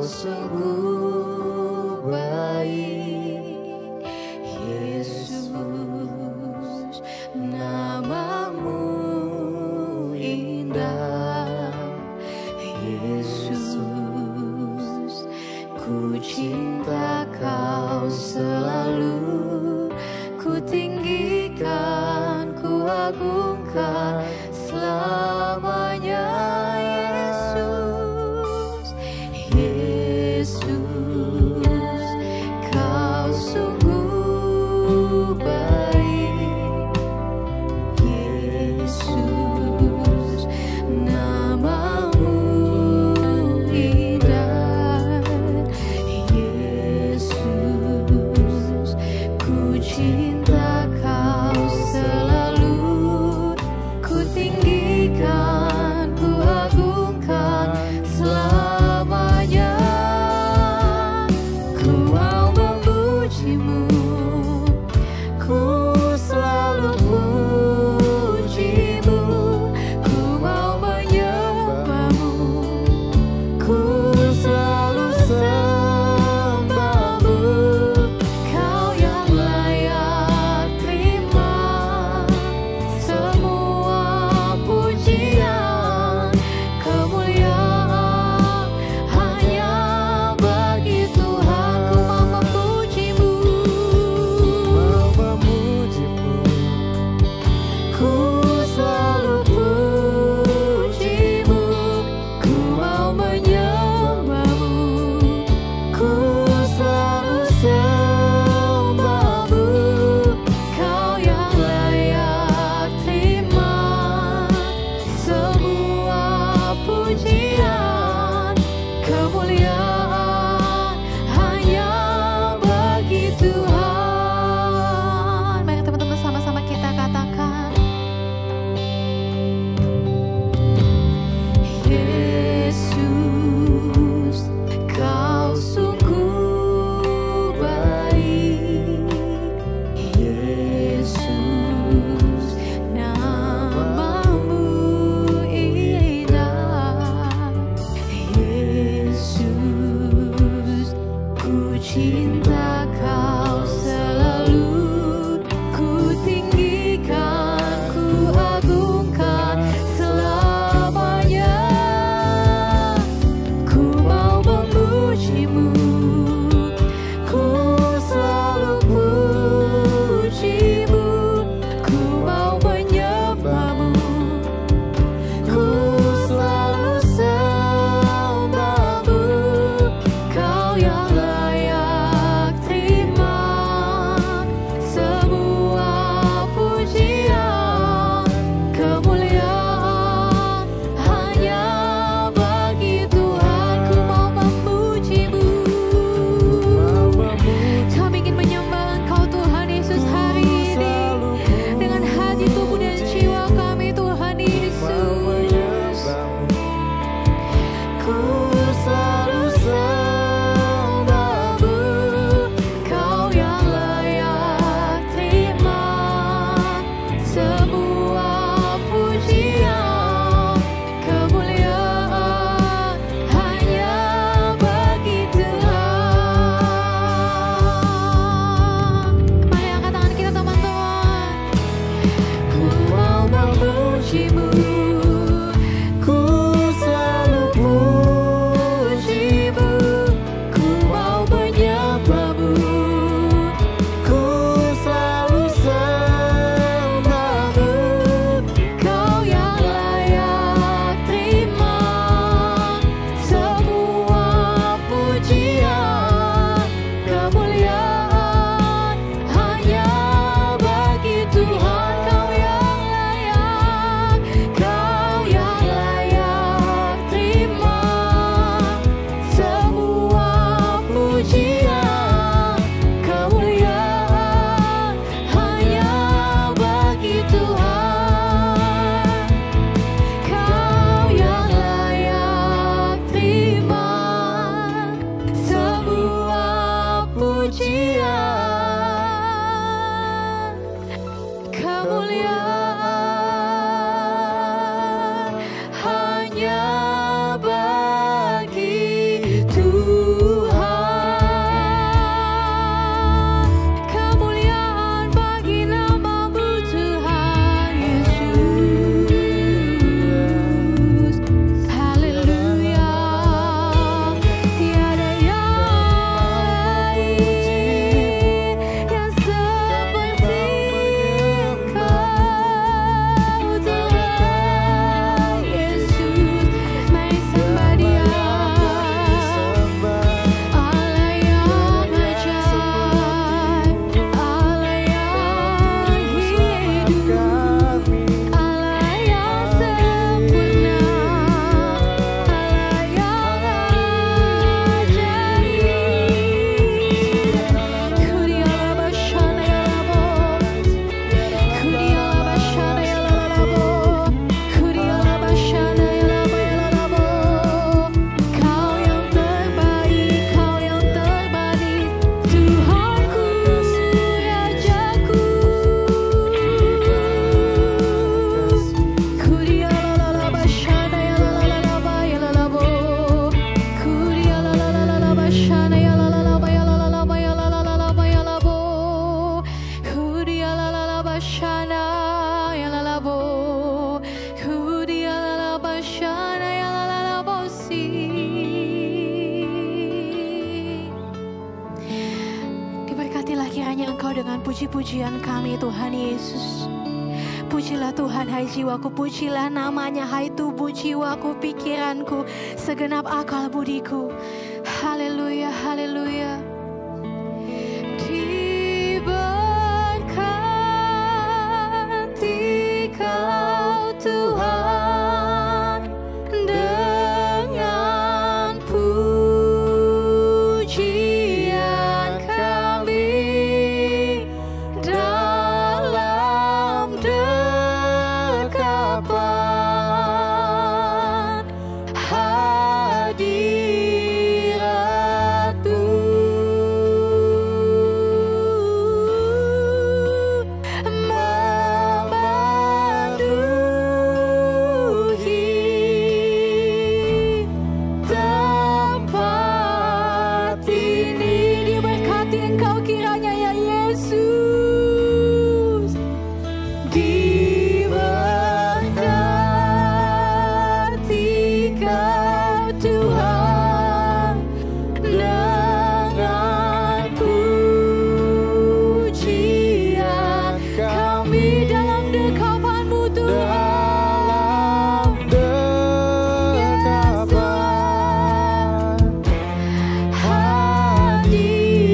sungguh baik, Yesus, namamu indah, Yesus, ku cinta kau selalu, ku tinggikan, ku agungkan selamanya, Yesus, Yesus, kau sungguh baik, Yesus, namamu indah, Yesus, ku cinta kau selalu, ku tinggikan, ku agungkan selamanya. Ku mau memujimu, ku selalu pujimu, ku mau menyembahmu, ku selalu sembahmu. Kau yang layak terima semua pujian, kemuliaan hanya bagi Tuhan. Ku mau memujimu, ku selalu pujimu, ku mau menyembahmu, ku selalu sembahmu. Kau yang layak terima semua pujian, kemuliaan hanya bagi Tuhan. Mari teman-teman sama-sama kita katakan, Yesus, kau sungguh baik, Yesus, namamu indah, Yesus, ku cinta kau selalu, ku tinggikan, ku agungkan selamanya. Ku mau memujimu, ku selalu pujimu, ku mau menyembahmu, ku selalu sembahmu. Kau yang layak terima semua pujian, kemuliaan hanya bagi Tuhan. Ku mau memujimu, kami ingin menyembah Engkau Tuhan Yesus hari ini dengan hati, tubuh dan jiwa kami Tuhan Yesus. Ku selalu sembahmu, Kau yang layak terima semua pujian, kemuliaan hanya bagi Tuhan. Mari angkat tangan kita teman-teman. Ku mau memujimu, ku selalu pujimu, puji-pujian kami Tuhan Yesus. Pujilah Tuhan hai jiwaku, pujilah namanya hai tubuh jiwaku, pikiranku, segenap akal budiku. Haleluya, haleluya. Diberkati Kau Tuhan dengan pujian kami dalam dekapan hadirat-Mu. Memenuhi tempat ini. Diberkati Engkau kiranya ya Yesus. Diberkati Kau Tuhan dengan pujian kami dalam dekapan-Mu Tuhan. Yesus. Hadirat-Mu. Memenuhi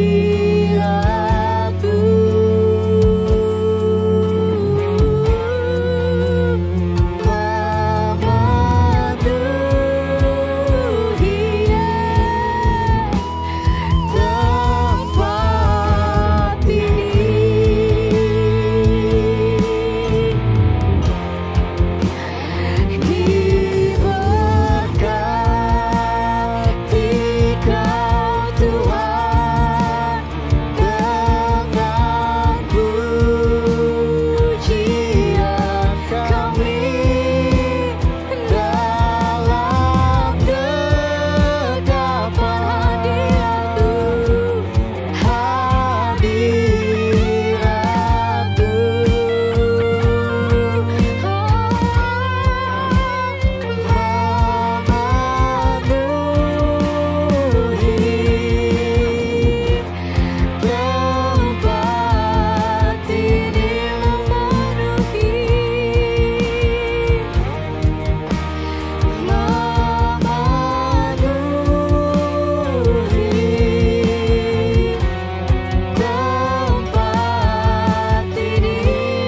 tempat ini. Diberkati Kau Tuhan dengan pujian kami dalam dekapan hadirat-Mu. Memenuhi tempat ini,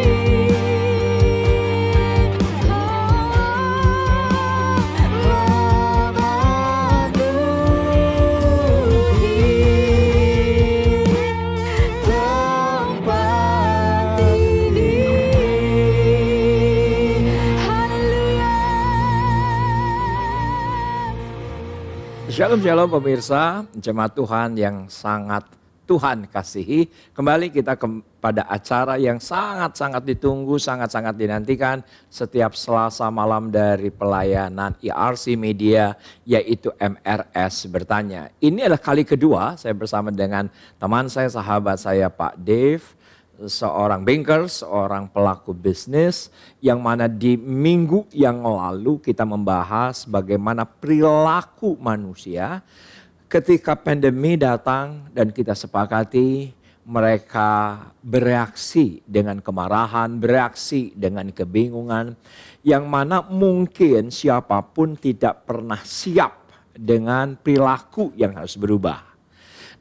memenuhi tempat ini. Tempat ini. Haleluya. Shalom shalom pemirsa, jemaat Tuhan yang sangat Tuhan kasihi. Kembali kita pada acara yang sangat-sangat ditunggu, sangat-sangat dinantikan setiap Selasa malam dari pelayanan ERC Media, yaitu MRS Bertanya. Ini adalah kali kedua saya bersama dengan teman saya, sahabat saya Pak Dave, seorang banker, seorang pelaku bisnis, yang mana di minggu yang lalu kita membahas bagaimana perilaku manusia ketika pandemi datang dan kita sepakati mereka bereaksi dengan kemarahan, bereaksi dengan kebingungan, yang mana mungkin siapapun tidak pernah siap dengan perilaku yang harus berubah.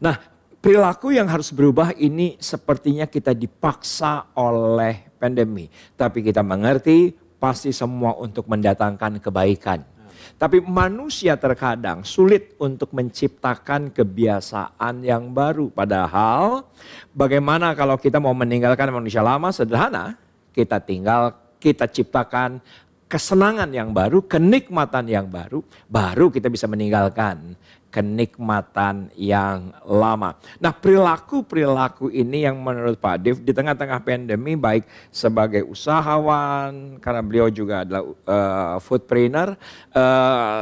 Nah, perilaku yang harus berubah ini sepertinya kita dipaksa oleh pandemi. Tapi kita mengerti pasti semua untuk mendatangkan kebaikan. Tapi manusia terkadang sulit untuk menciptakan kebiasaan yang baru. Padahal bagaimana kalau kita mau meninggalkan manusia lama? Sederhana, kita ciptakan kesenangan yang baru, kenikmatan yang baru, baru kita bisa meninggalkan kenikmatan yang lama. Nah, perilaku-perilaku ini yang menurut Pak Dev di tengah-tengah pandemi, baik sebagai usahawan, karena beliau juga adalah foodpreneur,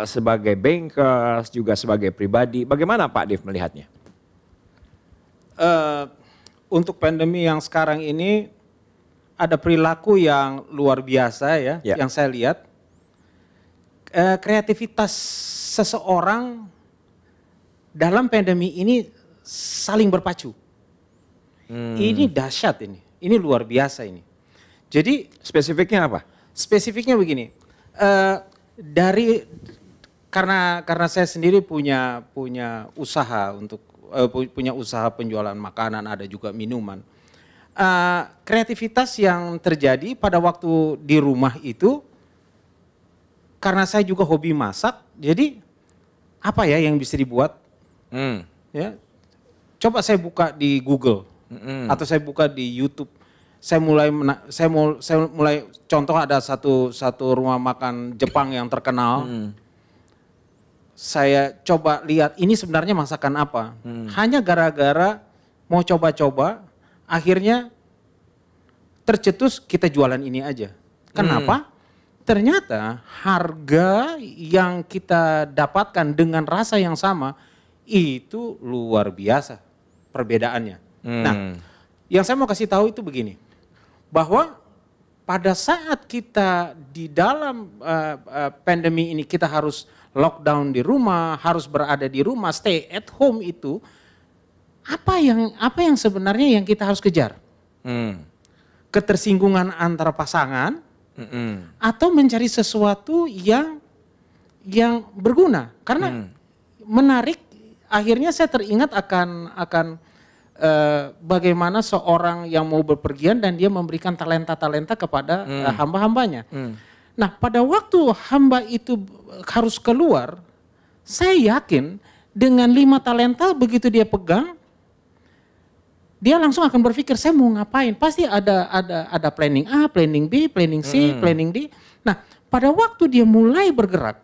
sebagai banker, juga sebagai pribadi. Bagaimana Pak Dev melihatnya? Untuk pandemi yang sekarang ini ada perilaku yang luar biasa ya. Yang saya lihat. Kreativitas seseorang dalam pandemi ini saling berpacu. Ini dahsyat ini luar biasa ini. Jadi Spesifiknya apa? spesifiknya begini, karena saya sendiri punya usaha untuk punya usaha penjualan makanan, ada juga minuman. Kreativitas yang terjadi pada waktu di rumah itu, karena saya juga hobi masak, jadi apa ya yang bisa dibuat? Ya, coba saya buka di Google atau saya buka di YouTube. Saya mulai contoh ada satu rumah makan Jepang yang terkenal. Saya coba lihat ini sebenarnya masakan apa. Hanya gara-gara mau coba-coba, akhirnya tercetus kita jualan ini aja. Kenapa? Ternyata harga yang kita dapatkan dengan rasa yang sama itu luar biasa perbedaannya. Nah, yang saya mau kasih tahu itu begini, bahwa pada saat kita di dalam pandemi ini kita harus lockdown di rumah, harus berada di rumah, stay at home itu, apa yang sebenarnya yang kita harus kejar? Ketersinggungan antara pasangan atau mencari sesuatu yang berguna? Karena menarik, akhirnya saya teringat akan bagaimana seorang yang mau berpergian dan dia memberikan talenta-talenta kepada hamba-hambanya. Nah, pada waktu hamba itu harus keluar, saya yakin dengan 5 talenta begitu dia pegang, dia langsung akan berpikir saya mau ngapain. Pasti ada planning A, planning B, planning C, planning D. Nah, pada waktu dia mulai bergerak,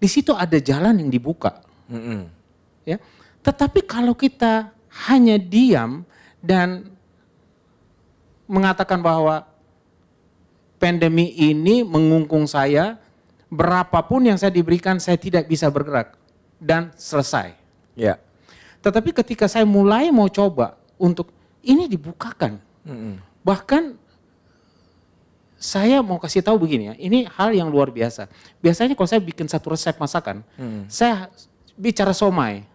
di situ ada jalan yang dibuka. Ya. Tetapi kalau kita hanya diam dan mengatakan bahwa pandemi ini mengungkung saya, berapapun yang saya diberikan saya tidak bisa bergerak dan selesai. Ya. Tetapi ketika saya mulai mau coba untuk ini dibukakan, bahkan saya mau kasih tahu begini ya, ini hal yang luar biasa. Biasanya kalau saya bikin satu resep masakan, saya bicara somai.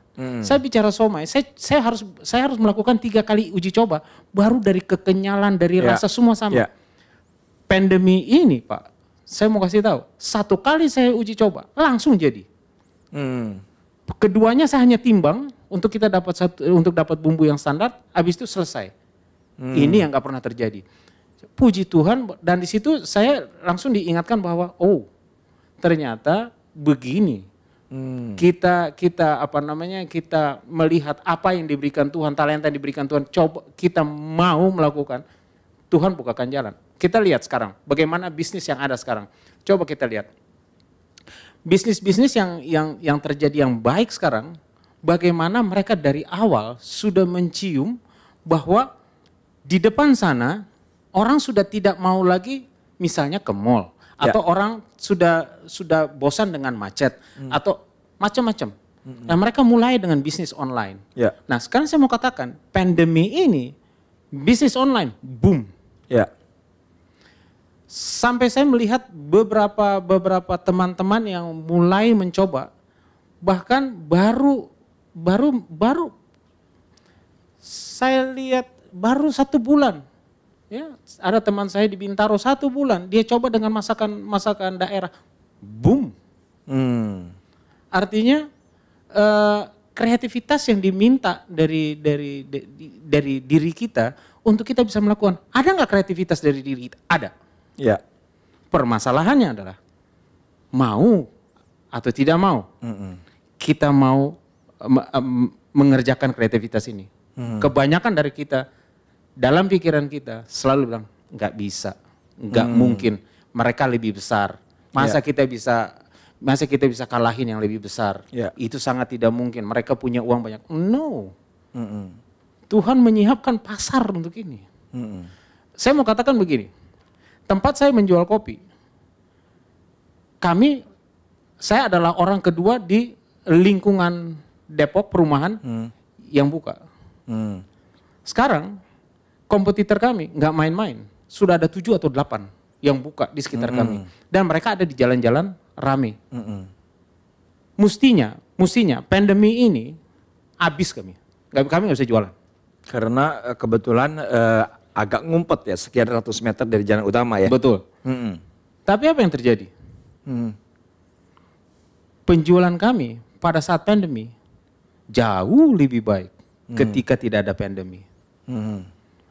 Saya bicara somai, saya harus melakukan 3 kali uji coba, baru dari kekenyalan, dari rasa semua sama. Ya. Pandemi ini Pak, saya mau kasih tahu, 1 kali saya uji coba, langsung jadi. Keduanya saya hanya timbang untuk kita dapat bumbu yang standar, habis itu selesai. Ini yang nggak pernah terjadi. Puji Tuhan, dan di situ saya langsung diingatkan bahwa ternyata begini. Kita melihat apa yang diberikan Tuhan, talenta yang diberikan Tuhan, coba kita mau melakukan, Tuhan bukakan jalan. Kita lihat sekarang bagaimana bisnis yang ada sekarang. Coba kita lihat bisnis-bisnis yang terjadi yang baik sekarang, bagaimana mereka dari awal sudah mencium bahwa di depan sana orang sudah tidak mau lagi misalnya ke mall. Atau orang sudah bosan dengan macet atau macam-macam. Nah, mereka mulai dengan bisnis online. Nah, sekarang saya mau katakan pandemi ini bisnis online boom. Sampai saya melihat beberapa teman-teman yang mulai mencoba, bahkan baru saya lihat baru 1 bulan. Ya, ada teman saya di Bintaro 1 bulan, dia coba dengan masakan daerah, boom. Artinya kreativitas yang diminta dari diri kita untuk kita bisa melakukan. Ada nggak kreativitas dari diri kita? Ada. Ya. Permasalahannya adalah mau atau tidak mau. Kita mau mengerjakan kreativitas ini. Kebanyakan dari kita dalam pikiran kita selalu bilang nggak bisa, nggak mungkin. Mereka lebih besar. Masa kita bisa kalahin yang lebih besar? Itu sangat tidak mungkin. Mereka punya uang banyak. No. Tuhan menyiapkan pasar untuk ini. Saya mau katakan begini. Tempat saya menjual kopi. Saya adalah orang kedua di lingkungan Depok perumahan yang buka. Sekarang kompetitor kami nggak main-main, sudah ada 7 atau 8 yang buka di sekitar kami, dan mereka ada di jalan-jalan rame. Mestinya pandemi ini habis kami nggak bisa jualan. Karena kebetulan agak ngumpet ya, sekian ratus meter dari jalan utama ya. Betul. Tapi apa yang terjadi? Penjualan kami pada saat pandemi jauh lebih baik ketika tidak ada pandemi.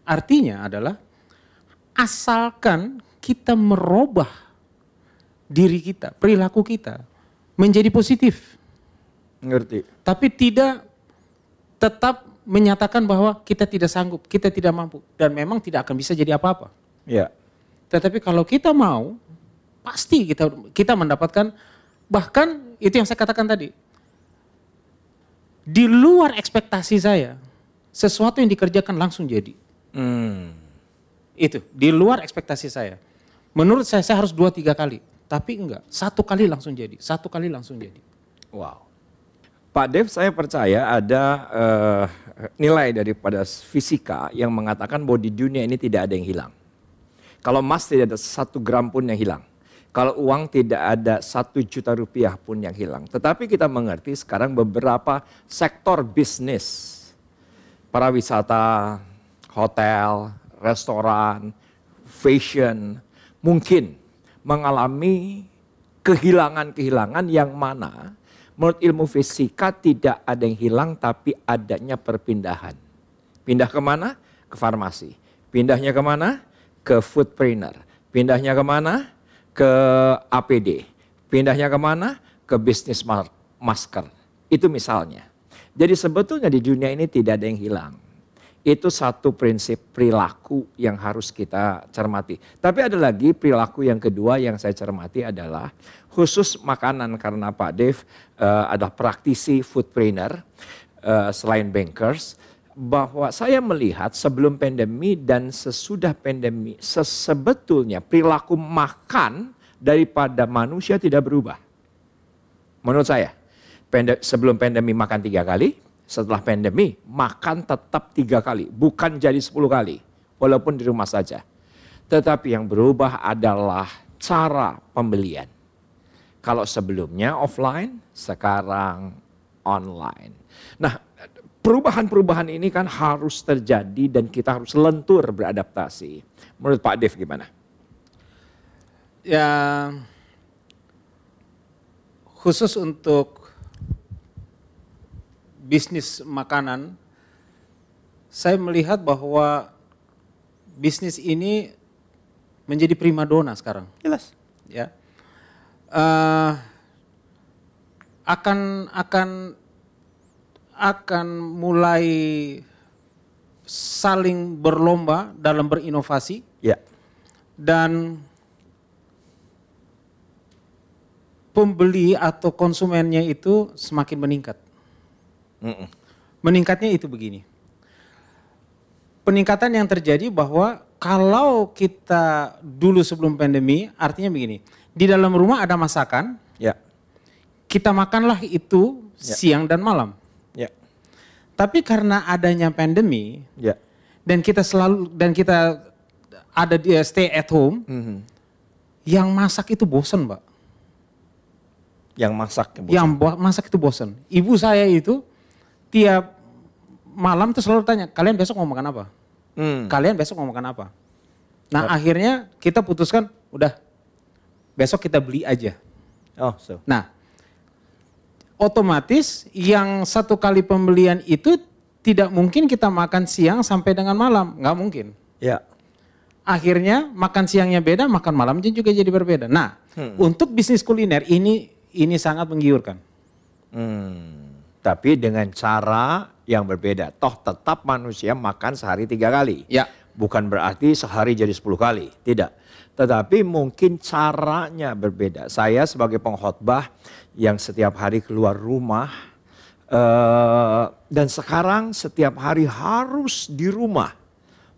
Artinya adalah asalkan kita merubah diri kita, perilaku kita menjadi positif. Ngerti. Tapi tidak tetap menyatakan bahwa kita tidak sanggup, kita tidak mampu, dan memang tidak akan bisa jadi apa-apa. Ya. Tetapi kalau kita mau, pasti kita mendapatkan, bahkan itu yang saya katakan tadi, di luar ekspektasi saya, sesuatu yang dikerjakan langsung jadi. Itu, di luar ekspektasi saya. Menurut saya harus 2-3 kali, tapi enggak, 1 kali langsung jadi, 1 kali langsung jadi. Wow. Pak Dev, saya percaya ada nilai daripada fisika yang mengatakan bahwa di dunia ini tidak ada yang hilang. Kalau emas tidak ada 1 gram pun yang hilang. Kalau uang tidak ada 1 juta rupiah pun yang hilang. Tetapi kita mengerti sekarang beberapa sektor bisnis, para wisata, hotel, restoran, fashion, mungkin mengalami kehilangan-kehilangan yang mana menurut ilmu fisika tidak ada yang hilang tapi adanya perpindahan. Pindah kemana? Ke farmasi. Pindahnya kemana? Ke foodpreneur. Pindahnya kemana? Ke APD. Pindahnya kemana? Ke bisnis masker. Itu misalnya. Jadi sebetulnya di dunia ini tidak ada yang hilang. Itu satu prinsip perilaku yang harus kita cermati. Tapi ada lagi perilaku yang kedua yang saya cermati adalah khusus makanan, karena Pak Dev adalah praktisi foodpreneur selain bankers, bahwa saya melihat sebelum pandemi dan sesudah pandemi sebetulnya perilaku makan daripada manusia tidak berubah. Menurut saya, sebelum pandemi makan 3 kali, setelah pandemi makan tetap 3 kali, bukan jadi 10 kali, walaupun di rumah saja. Tetapi yang berubah adalah cara pembelian. Kalau sebelumnya offline, sekarang online. Nah, perubahan-perubahan ini kan harus terjadi dan kita harus lentur beradaptasi. Menurut Pak Dev gimana? Ya, khusus untuk bisnis makanan, saya melihat bahwa bisnis ini menjadi primadona sekarang. Jelas. Ya, akan mulai saling berlomba dalam berinovasi. Ya. Dan pembeli atau konsumennya itu semakin meningkat. Meningkatnya itu begini. Peningkatan yang terjadi bahwa kalau kita dulu sebelum pandemi, artinya begini. Di dalam rumah ada masakan, Ya. kita makanlah itu siang dan malam. Ya. Tapi karena adanya pandemi, Ya. dan kita ada di stay at home, yang masak itu bosan, Mbak. Yang masak. Yang masak itu bosan. Ibu saya itu tiap malam tuh selalu tanya, kalian besok mau makan apa? Kalian besok mau makan apa? Nah, akhirnya kita putuskan, udah besok kita beli aja. Oh, so. Nah, otomatis yang 1 kali pembelian itu tidak mungkin kita makan siang sampai dengan malam, nggak mungkin. Ya. Akhirnya makan siangnya beda, makan malamnya juga jadi berbeda. Nah, untuk bisnis kuliner ini sangat menggiurkan. Tapi dengan cara yang berbeda. Toh tetap manusia makan sehari 3 kali. Ya. Bukan berarti sehari jadi 10 kali. Tidak. Tetapi mungkin caranya berbeda. Saya sebagai pengkhotbah yang setiap hari keluar rumah. Dan sekarang setiap hari harus di rumah.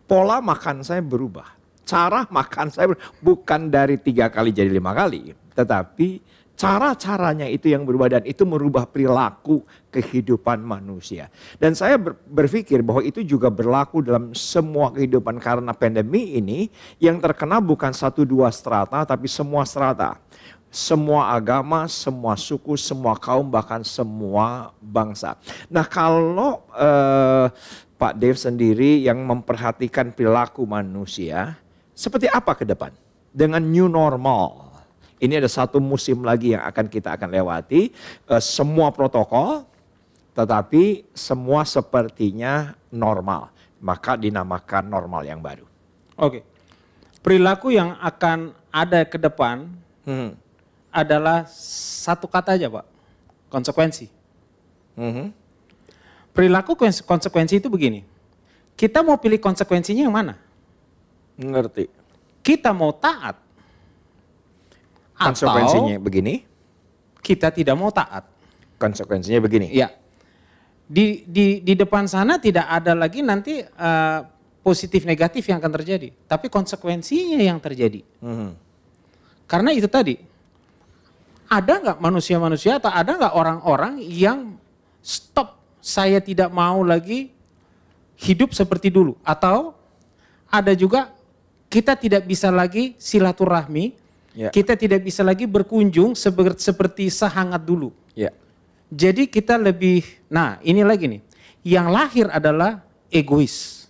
Pola makan saya berubah. Cara makan saya bukan dari 3 kali jadi 5 kali. Tetapi cara-caranya itu yang berubah, dan itu merubah perilaku kehidupan manusia. Dan saya berpikir bahwa itu juga berlaku dalam semua kehidupan, karena pandemi ini yang terkena bukan 1-2 strata tapi semua strata. Semua agama, semua suku, semua kaum, bahkan semua bangsa. Nah kalau Pak Dave sendiri yang memperhatikan perilaku manusia, seperti apa ke depan? Dengan new normal. Ini ada satu musim lagi yang kita akan lewati. Semua protokol, tetapi semua sepertinya normal. Maka dinamakan normal yang baru. Oke. Perilaku yang akan ada ke depan adalah satu kata aja, Pak. Konsekuensi. Perilaku konsekuensi itu begini. Kita mau pilih konsekuensinya yang mana? Ngerti. Kita mau taat. Konsekuensinya atau begini. Kita tidak mau taat. Konsekuensinya begini. Ya. Di depan sana tidak ada lagi nanti positif negatif yang akan terjadi, tapi konsekuensinya yang terjadi. Karena itu tadi, ada nggak manusia-manusia atau ada nggak orang-orang yang stop, saya tidak mau lagi hidup seperti dulu, atau ada juga kita tidak bisa lagi silaturahmi, kita tidak bisa lagi berkunjung seperti sehangat dulu. Jadi kita lebih, nah ini lagi nih, yang lahir adalah egois.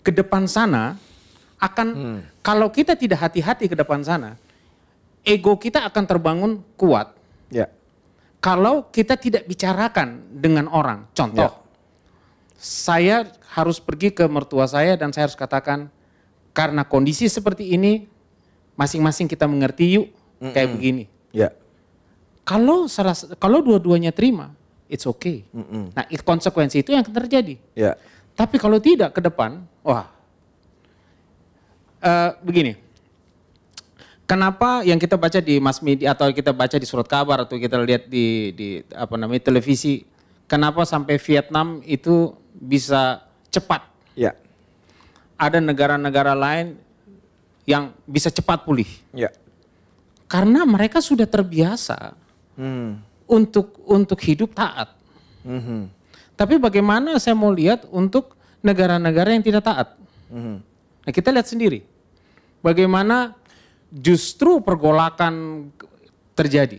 Ke depan sana akan, kalau kita tidak hati-hati ke depan sana, ego kita akan terbangun kuat. Kalau kita tidak bicarakan dengan orang, contoh, saya harus pergi ke mertua saya dan saya harus katakan, karena kondisi seperti ini, masing-masing kita mengerti yuk, kayak begini. Kalau dua-duanya terima, it's okay. Nah, konsekuensi itu yang akan terjadi. Tapi kalau tidak ke depan, wah, begini. Kenapa yang kita baca di mass media atau kita baca di surat kabar atau kita lihat di apa namanya televisi, kenapa sampai Vietnam itu bisa cepat? Ada negara-negara lain yang bisa cepat pulih. Karena mereka sudah terbiasa untuk hidup taat. Tapi bagaimana saya mau lihat untuk negara-negara yang tidak taat? Nah, kita lihat sendiri bagaimana justru pergolakan terjadi.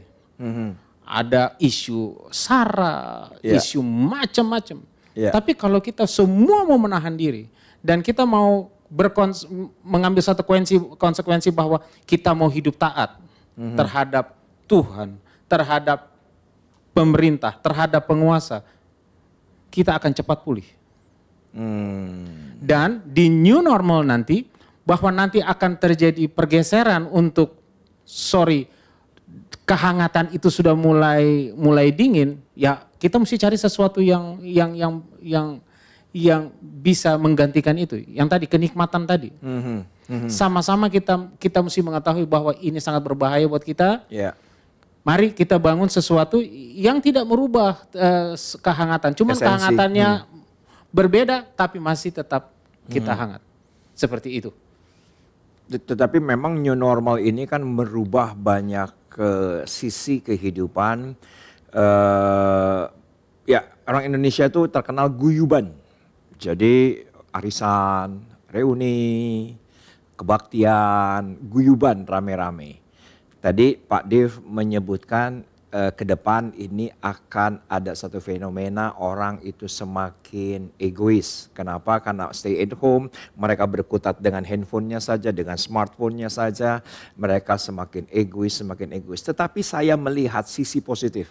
Ada isu SARA, isu macam-macam. Tapi kalau kita semua mau menahan diri dan kita mau mengambil satu konsekuensi bahwa kita mau hidup taat terhadap Tuhan, terhadap pemerintah, terhadap penguasa, kita akan cepat pulih. Dan di new normal nanti, bahwa nanti akan terjadi pergeseran untuk, kehangatan itu sudah mulai dingin, ya kita mesti cari sesuatu yang bisa menggantikan itu. Yang tadi kenikmatan tadi. Sama-sama kita mesti mengetahui bahwa ini sangat berbahaya buat kita. Mari kita bangun sesuatu yang tidak merubah kehangatan. Cuma kehangatannya berbeda tapi masih tetap kita hangat. Seperti itu. Tetapi memang new normal ini kan merubah banyak sisi kehidupan. Orang Indonesia itu terkenal guyuban. Jadi arisan, reuni, kebaktian, guyuban rame-rame. Tadi Pak Dev menyebutkan ke depan ini akan ada satu fenomena orang itu semakin egois. Kenapa? Karena stay at home, mereka berkutat dengan handphonenya saja, dengan smartphone-nya saja. Mereka semakin egois. Tetapi saya melihat sisi positif.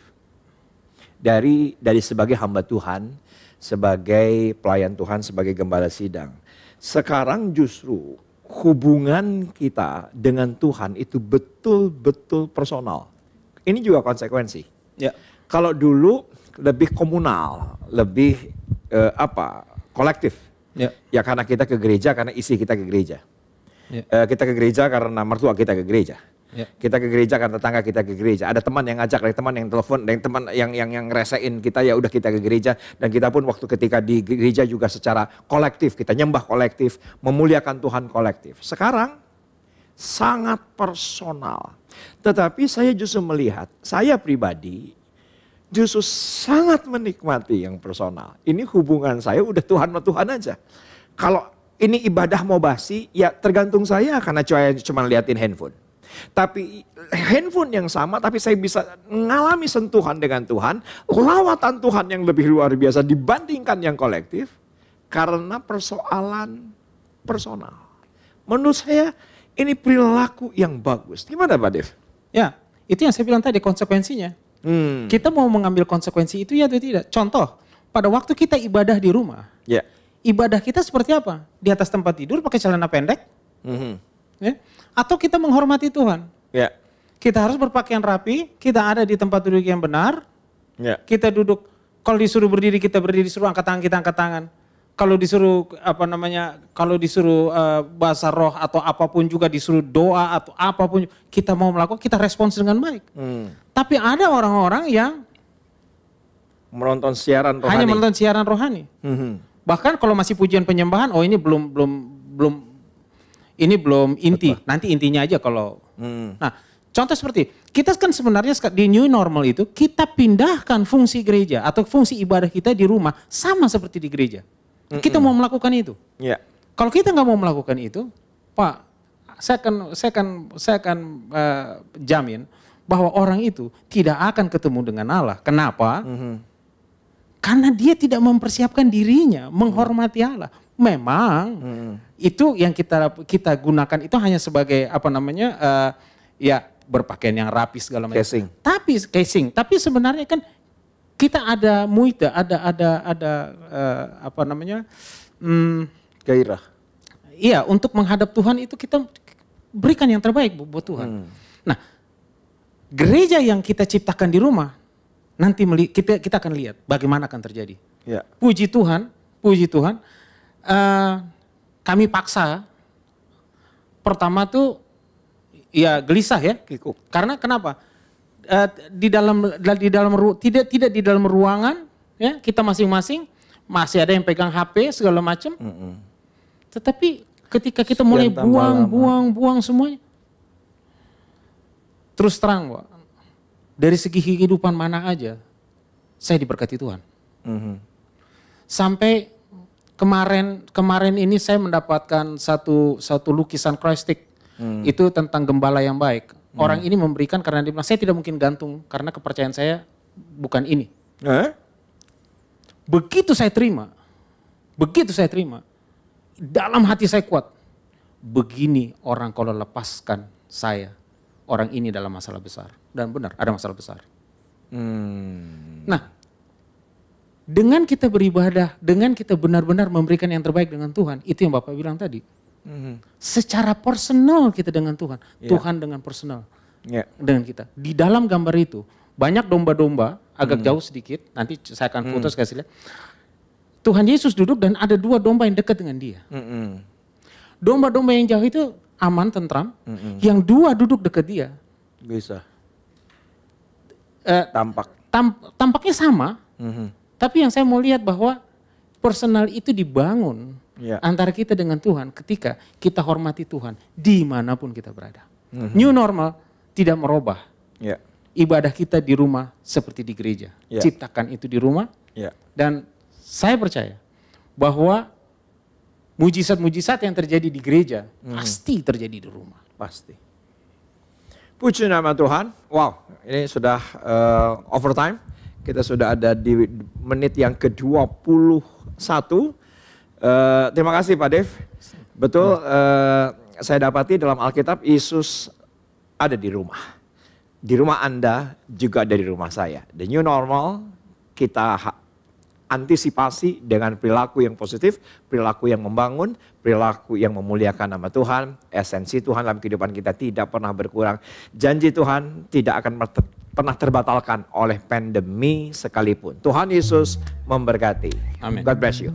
Dari sebagai hamba Tuhan, sebagai pelayan Tuhan, sebagai gembala sidang. Sekarang justru hubungan kita dengan Tuhan itu betul-betul personal. Ini juga konsekuensi. Kalau dulu lebih komunal, lebih kolektif. Ya karena kita ke gereja, karena isi kita ke gereja. Kita ke gereja karena mertua kita ke gereja. Kita ke gereja karena tetangga kita ke gereja. Ada teman yang ngajak, ada teman yang telepon, ada teman yang resein kita, ya udah kita ke gereja. Dan kita pun waktu ketika di gereja juga secara kolektif, kita nyembah kolektif, memuliakan Tuhan kolektif. Sekarang sangat personal. Tetapi saya justru melihat, saya pribadi justru sangat menikmati yang personal. Ini hubungan saya udah Tuhan sama Tuhan aja. Kalau ini ibadah mau basi, ya tergantung saya karena cuma liatin handphone. Tapi handphone yang sama, tapi saya bisa mengalami sentuhan dengan Tuhan, lawatan Tuhan yang lebih luar biasa dibandingkan yang kolektif, karena persoalan personal. Menurut saya ini perilaku yang bagus. Gimana Pak Dev? Ya, itu yang saya bilang tadi konsekuensinya. Kita mau mengambil konsekuensi itu ya atau tidak. Contoh, pada waktu kita ibadah di rumah, ibadah kita seperti apa? Di atas tempat tidur pakai celana pendek, ya? Atau kita menghormati Tuhan. Kita harus berpakaian rapi, kita ada di tempat duduk yang benar, kita duduk, kalau disuruh berdiri kita berdiri, disuruh angkat tangan kita angkat tangan. Kalau disuruh kalau disuruh bahasa roh atau apapun juga, disuruh doa atau apapun kita mau melakukan, kita respons dengan baik. Tapi ada orang-orang yang menonton siaran rohani. Hanya menonton siaran rohani. Bahkan kalau masih pujian penyembahan, oh ini belum inti. Nanti intinya aja kalau. Nah, contoh seperti kita kan sebenarnya di new normal itu kita pindahkan fungsi gereja atau fungsi ibadah kita di rumah sama seperti di gereja. Kita mau melakukan itu. Kalau kita nggak mau melakukan itu, Pak, saya akan jamin bahwa orang itu tidak akan ketemu dengan Allah. Kenapa? Karena dia tidak mempersiapkan dirinya menghormati Allah. Memang itu yang kita gunakan itu hanya sebagai berpakaian yang rapi segala macam. Casing. Tapi sebenarnya kan kita ada gairah. Iya, untuk menghadap Tuhan itu kita berikan yang terbaik buat Tuhan. Nah, gereja yang kita ciptakan di rumah nanti kita akan lihat bagaimana akan terjadi. Puji Tuhan, kami paksa. Pertama tuh ya gelisah ya, karena kenapa? Tidak di dalam ruangan ya, kita masing-masing masih ada yang pegang HP segala macam. Tetapi ketika kita mulai buang semuanya, terus terang Pak, dari segi kehidupan mana aja saya diberkati Tuhan. Sampai kemarin ini saya mendapatkan satu lukisan Christik, itu tentang gembala yang baik. Orang ini memberikan karena dia bilang, saya tidak mungkin gantung karena kepercayaan saya bukan ini. Begitu saya terima, dalam hati saya kuat, begini orang kalau lepaskan saya, orang ini dalam masalah besar. Dan benar, ada masalah besar. Nah, dengan kita beribadah, dengan kita benar-benar memberikan yang terbaik dengan Tuhan, itu yang Bapak bilang tadi. Secara personal kita dengan Tuhan, Tuhan dengan personal dengan kita. Di dalam gambar itu banyak domba-domba, agak jauh sedikit, nanti saya akan foto kasih lihat. Tuhan Yesus duduk dan ada 2 domba yang dekat dengan dia. Domba-domba yang jauh itu aman, tentram, yang 2 duduk dekat dia. Bisa. Tampaknya sama, tapi yang saya mau lihat bahwa personal itu dibangun antara kita dengan Tuhan ketika kita hormati Tuhan dimanapun kita berada. New normal tidak merubah. Ibadah kita di rumah seperti di gereja. Ciptakan itu di rumah. Dan saya percaya bahwa mujizat-mujizat yang terjadi di gereja pasti terjadi di rumah. Pasti. Puji nama Tuhan. Wow, ini sudah overtime. Kita sudah ada di menit yang ke-21. Terima kasih Pak Dev. Betul, saya dapati dalam Alkitab Yesus ada di rumah. Di rumah Anda juga ada di rumah saya. The new normal kita antisipasi dengan perilaku yang positif, perilaku yang membangun, perilaku yang memuliakan nama Tuhan. Esensi Tuhan dalam kehidupan kita tidak pernah berkurang. Janji Tuhan tidak akan pernah terbatalkan oleh pandemi sekalipun. Tuhan Yesus memberkati. Amin. God bless you.